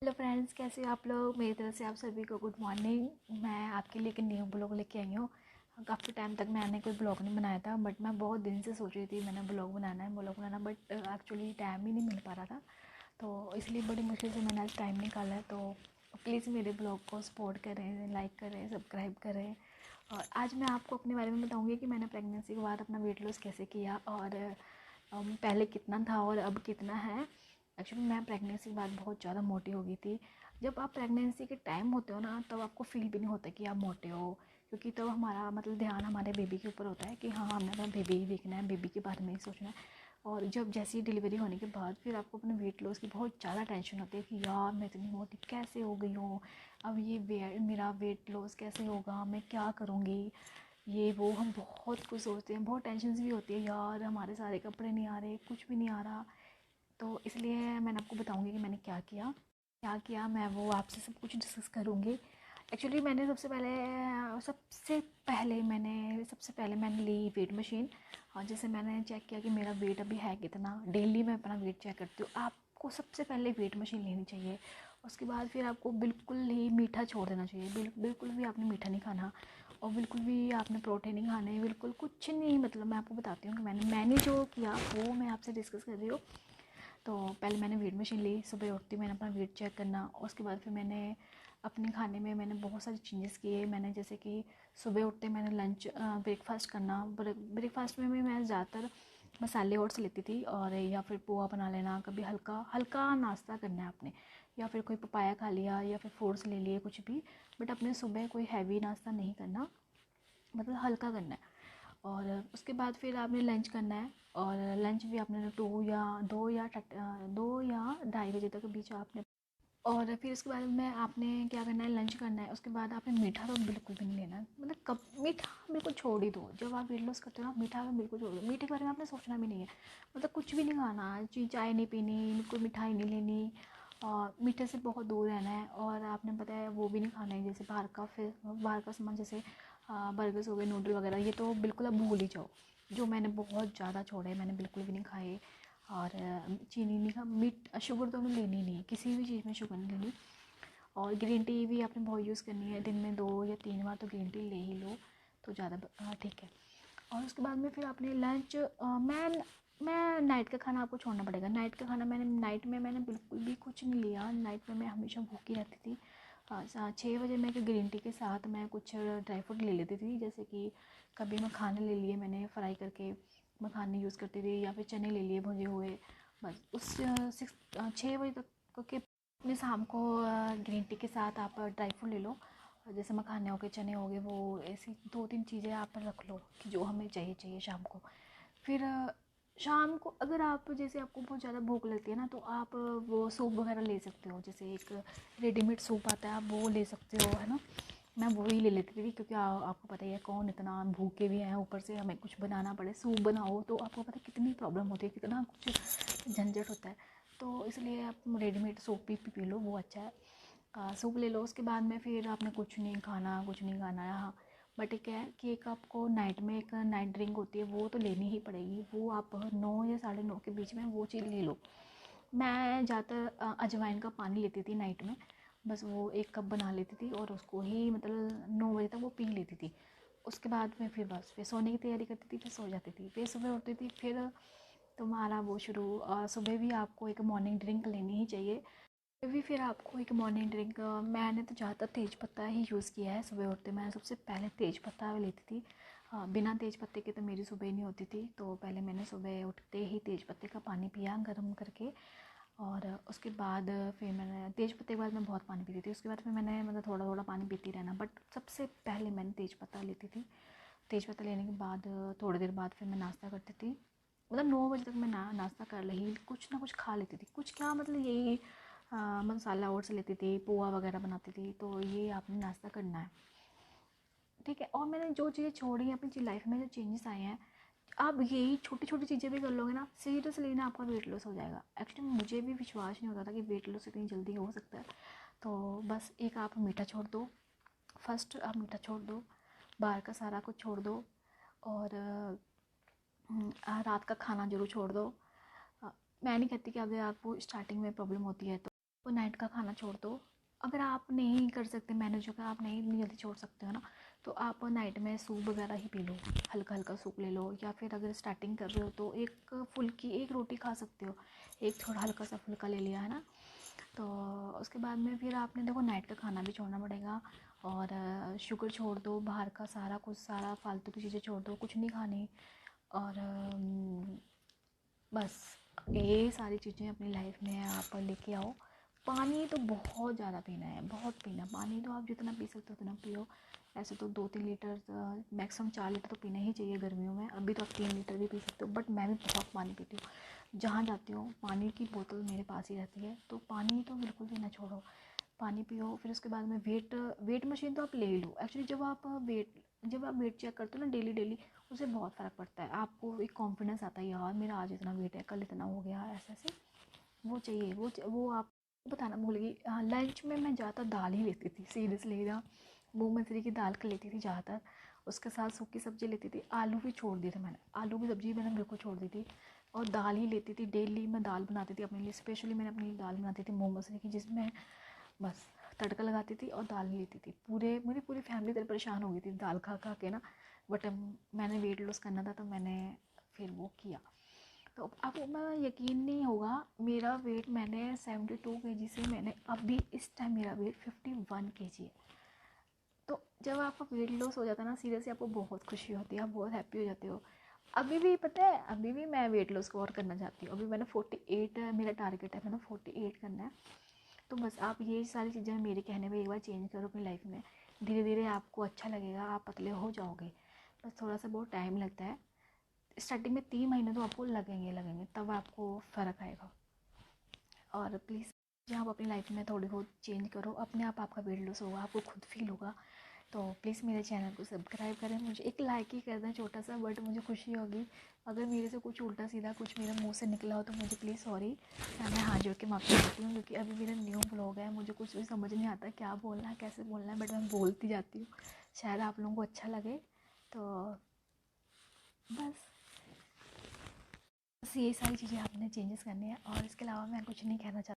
Hello friends, कैसे हो आप लोग। मेरी तरफ से आप सभी को गुड मॉर्निंग। मैं आपके लिए एक न्यू ब्लॉग लेके आई हूँ। काफ़ी टाइम तक मैंने कोई ब्लॉग नहीं बनाया था, बट मैं बहुत दिन से सोच रही थी मैंने ब्लॉग बनाना, बट एक्चुअली टाइम ही नहीं मिल पा रहा था। तो इसलिए बड़ी मुश्किल से मैंने आज टाइम निकाला है। तो प्लीज़ मेरे ब्लॉग को सपोर्ट करें, लाइक करें, सब्सक्राइब करें। और आज मैं आपको अपने बारे में बताऊँगी कि मैंने प्रेगनेंसी के बाद अपना वेट लॉस कैसे किया, और पहले कितना था और अब कितना है। एक्चुअली मैं प्रेगनेंसी के बाद बहुत ज़्यादा मोटी हो गई थी। जब आप प्रेगनेंसी के टाइम होते हो ना, तब आपको फील भी नहीं होता कि आप मोटे हो, क्योंकि तब हमारा मतलब ध्यान हमारे बेबी के ऊपर होता है कि हाँ, हमने अपना बेबी ही देखना है, बेबी के बारे में ही सोचना है। और जब जैसी डिलीवरी होने के बाद फिर आपको अपने वेट लॉस की बहुत ज़्यादा टेंशन होती है कि यार मैं इतनी मोटी कैसे हो गई हूँ, अब ये मेरा वेट लॉस कैसे होगा, मैं क्या करूँगी, ये वो हम बहुत कुछ सोचते हैं। बहुत टेंशन भी होती है, यार हमारे सारे कपड़े नहीं आ रहे, कुछ भी नहीं आ रहा। तो इसलिए मैंने आपको बताऊंगी कि मैंने क्या किया मैं वो आपसे सब कुछ डिस्कस करूँगी। एक्चुअली मैंने सबसे पहले मैंने ली वेट मशीन। और जैसे मैंने चेक किया कि मेरा वेट अभी है कितना। डेली मैं अपना वेट चेक करती हूँ। आपको सबसे पहले वेट मशीन लेनी चाहिए। उसके बाद फिर आपको बिल्कुल ही मीठा छोड़ देना चाहिए। बिल्कुल भी आपने मीठा नहीं खाना, और बिल्कुल भी आपने प्रोटीन नहीं खाने, बिल्कुल कुछ नहीं। मतलब मैं आपको बताती हूँ कि मैंने जो किया वो मैं आपसे डिस्कस कर रही हूँ। तो पहले मैंने वेट मशीन ली। सुबह उठती मैंने अपना वेट चेक करना। उसके बाद फिर मैंने अपने खाने में मैंने बहुत सारे चेंजेस किए। मैंने जैसे कि सुबह उठते मैंने लंच ब्रेकफास्ट करना। ब्रेकफास्ट में भी मैं ज़्यादातर मसाले ओट्स लेती थी, और या फिर पोहा बना लेना। कभी हल्का हल्का नाश्ता करना है आपने, या फिर कोई पपाया खा लिया, या फिर फ्रूट्स ले लिए, कुछ भी। बट अपने सुबह कोई हैवी नाश्ता नहीं करना, मतलब हल्का करना है। और उसके बाद फिर आपने लंच करना है। और लंच भी आपने 2 या 2 या 2 या 2:30 बजे तक के बीच आपने। और फिर उसके बाद में आपने क्या करना है, लंच करना है। उसके बाद आपने मीठा तो बिल्कुल भी नहीं लेना है। मतलब कब मीठा बिल्कुल छोड़ ही दो। जब आप वेट लॉस करते हो ना, मीठा तो बिल्कुल छोड़ दो। मीठे के बारे में आपने सोचना भी नहीं है। मतलब कुछ भी नहीं खाना, चाय नहीं पीनी, कोई मिठाई नहीं लेनी, और मीठे से बहुत दूर रहना है। और आपने पता है वो भी नहीं खाना है, जैसे बाहर का सामान, जैसे बर्गर्स हो गए, नूडल वगैरह, ये तो बिल्कुल अब भूल ही जाओ। जो मैंने बहुत ज़्यादा छोड़े, मैंने बिल्कुल भी नहीं खाए। और चीनी नहीं खा, शुगर तो हमें लेनी नहीं है, किसी भी चीज़ में शुगर नहीं लेनी। और ग्रीन टी भी आपने बहुत यूज़ करनी है। दिन में 2 या 3 बार तो ग्रीन टी ले ही लो, तो ज़्यादा ठीक है। और उसके बाद में फिर आपने लंच, मैं नाइट का खाना आपको छोड़ना पड़ेगा। नाइट में मैंने बिल्कुल भी कुछ नहीं लिया। नाइट में मैं हमेशा भूखी रहती थी। 6 बजे मैं ग्रीन टी के साथ मैं कुछ ड्राई फ्रूट ले लेती थी, जैसे कि कभी मखाने ले लिए मैंने फ्राई करके, मखाने यूज़ करती थी, या फिर चने ले लिए भुने हुए। बस उस 6 बजे तक के अपने शाम को ग्रीन टी के साथ आप ड्राई फ्रूट ले लो। जैसे मखाने हो गए, चने हो गए, वो ऐसी 2-3 चीज़ें आप रख लो कि जो हमें चाहिए शाम को। फिर शाम को अगर आप, जैसे आपको बहुत ज़्यादा भूख लगती है ना, तो आप वो सूप वगैरह ले सकते हो। जैसे एक रेडीमेड सूप आता है, आप वो ले सकते हो, है ना। मैं वही ले लेती थी, क्योंकि आपको पता ही है कौन इतना भूखे भी हैं, ऊपर से हमें कुछ बनाना पड़े, सूप बनाओ, तो आपको पता है कितनी प्रॉब्लम होती है, कितना कुछ झंझट होता है। तो इसलिए आप रेडीमेड सूप भी पी लो, वो अच्छा है। सूप ले लो। उसके बाद में फिर आपने कुछ नहीं खाना है। हाँ, बट एक है कि एक आपको नाइट में एक नाइट ड्रिंक होती है, वो तो लेनी ही पड़ेगी। वो आप 9 या 9:30 के बीच में वो चीज़ ले लो। मैं ज़्यादातर अजवाइन का पानी लेती थी नाइट में। बस वो 1 कप बना लेती थी, और उसको ही मतलब 9 बजे तक वो पी लेती थी। उसके बाद में फिर बस फिर सोने की तैयारी करती थी, फिर सो जाती थी, फिर सुबह उठती थी, फिर तुम्हारा वो शुरू। सुबह भी आपको एक मॉर्निंग ड्रिंक लेनी ही चाहिए। भी फिर आपको एक मॉर्निंग ड्रिंक, मैंने तो ज़्यादातर तेज़ पत्ता ही यूज़ किया है। सुबह उठते मैं सबसे पहले तेज़ पत्ता लेती थी। बिना तेज़ पत्ते के तो मेरी सुबह ही नहीं होती थी। तो पहले मैंने सुबह उठते ही तेज़ पत्ते का पानी पिया गर्म करके। और उसके बाद फिर मैंने तेज़ पत्ते के बाद मैं बहुत पानी पीती थी। उसके बाद फिर मैंने मतलब थोड़ा थोड़ा पानी पीती रहना, बट सबसे पहले मैंने तेज़ पत्ता लेती थी। तेज़ पत्ता लेने के बाद थोड़ी देर बाद फिर मैं नाश्ता करती थी। मतलब 9 बजे तक मैं नाश्ता कर ही कुछ ना कुछ खा लेती थी। कुछ क्या, मतलब यही मसाला ओट्स लेती थी, पोहा वगैरह बनाती थी। तो ये आपने नाश्ता करना है, ठीक है। और मैंने जो चीज़ें छोड़ी हैं अपनी लाइफ में, जो चेंजेस आए हैं, आप यही छोटी छोटी चीज़ें भी कर लोगे ना, सीरियसली ना आपका वेट लॉस हो जाएगा। एक्चुअली मुझे भी विश्वास नहीं होता था कि वेट लॉस इतनी जल्दी हो सकता है। तो बस एक आप मीठा छोड़ दो। फर्स्ट आप मीठा छोड़ दो, बाहर का सारा कुछ छोड़ दो। और रात का खाना जरूर छोड़ दो। मैं नहीं कहती कि अगर आपको स्टार्टिंग में प्रॉब्लम होती है तो वो नाइट का खाना छोड़ दो। अगर आप नहीं कर सकते मैनेज, अगर आप नहीं इतनी जल्दी छोड़ सकते हो ना, तो आप नाइट में सूप वगैरह ही पी लो, हल्का हल्का सूप ले लो। या फिर अगर स्टार्टिंग कर रहे हो तो एक फुल्की, एक रोटी खा सकते हो, एक थोड़ा हल्का सा फुल्का ले लिया है ना। तो उसके बाद में फिर आपने देखो नाइट का खाना भी छोड़ना पड़ेगा, और शुगर छोड़ दो, बाहर का सारा कुछ, सारा फालतू की चीज़ें छोड़ दो, कुछ नहीं खानी। और बस ये सारी चीज़ें अपनी लाइफ में आप लेके आओ। पानी तो बहुत ज़्यादा पीना है, बहुत पीना। पानी तो आप जितना पी सकते हो उतना पियो। ऐसे तो 2-3 लीटर, मैक्सिमम 4 लीटर तो पीना ही चाहिए गर्मियों में। अभी तो आप 3 लीटर भी पी सकते हो, बट मैं भी बहुत पानी पीती हूँ। जहाँ जाती हूँ पानी की बोतल मेरे पास ही रहती है, तो पानी तो बिल्कुल भी ना छोड़ो, पानी पियो। फिर उसके बाद में वेट मशीन तो आप ले ही लो। एक्चुअली जब आप वेट चेक करते हो ना डेली डेली, उससे बहुत फ़र्क पड़ता है। आपको एक कॉन्फिडेंस आता है, यार मेरा आज इतना वेट है, कल इतना हो गया, ऐसे ऐसे। वो चाहिए, वो आप बताना भूल गई। हाँ, लंच में मैं ज़्यादातर दाल ही लेती थी, सीरियसली ना। मूंग मसूरी की दाल लेती थी ज़्यादातर। उसके साथ सूखी सब्ज़ी लेती थी। आलू भी छोड़ दिए थे मैंने, आलू की सब्ज़ी मैंने बिल्कुल छोड़ दी थी। और दाल ही लेती थी, डेली मैं दाल बनाती थी अपने लिए। स्पेशली मैंने अपने लिए दाल बनाती थी मूंग मसूरी की, जिसमें बस तड़का लगाती थी और दाल लेती थी। मेरी पूरी फैमिली इतनी परेशान हो गई थी दाल खा खा के ना। बट मैंने वेट लॉस करना था, तो मैंने फिर वो किया। तो अब मैं, यकीन नहीं होगा, मेरा वेट, मैंने 72 kg से मैंने अभी इस टाइम मेरा वेट 51 kg है। तो जब आपका वेट लॉस हो जाता है ना, सीरियसली आपको बहुत खुशी होती है, आप बहुत हैप्पी हो जाते हो। अभी भी पता है, अभी भी मैं वेट लॉस को और करना चाहती हूँ। अभी मैंने 48 मेरा टारगेट है, मैंने 48 करना है। तो बस आप ये सारी चीज़ें मेरे कहने पे एक बार चेंज करो अपनी लाइफ में। धीरे धीरे आपको अच्छा लगेगा, आप पतले हो जाओगे। बस थोड़ा सा बहुत टाइम लगता है। स्टार्टिंग में 3 महीने तो आपको लगेंगे, तब आपको फ़र्क आएगा। और प्लीज़ आप अपनी लाइफ में थोड़ी बहुत चेंज करो, अपने आप आपका वेट लॉस होगा, आपको खुद फील होगा। तो प्लीज़ मेरे चैनल को सब्सक्राइब करें, मुझे एक लाइक ही कर दें छोटा सा, बट मुझे खुशी होगी। अगर मेरे से कुछ उल्टा सीधा कुछ मेरे मुंह से निकला हो तो मुझे प्लीज़ सॉरी। मैं हाथ जोड़ के माफ़ी मांगती हूँ, क्योंकि अभी मेरा न्यू ब्लॉग है, मुझे कुछ भी समझ नहीं आता क्या बोलना है, कैसे बोलना है, बट मैं बोलती जाती हूँ। शायद आप लोगों को अच्छा लगे। तो बस बस ये सारी चीज़ें आपने चेंजेस करनी है, और इसके अलावा मैं कुछ नहीं कहना चाहती।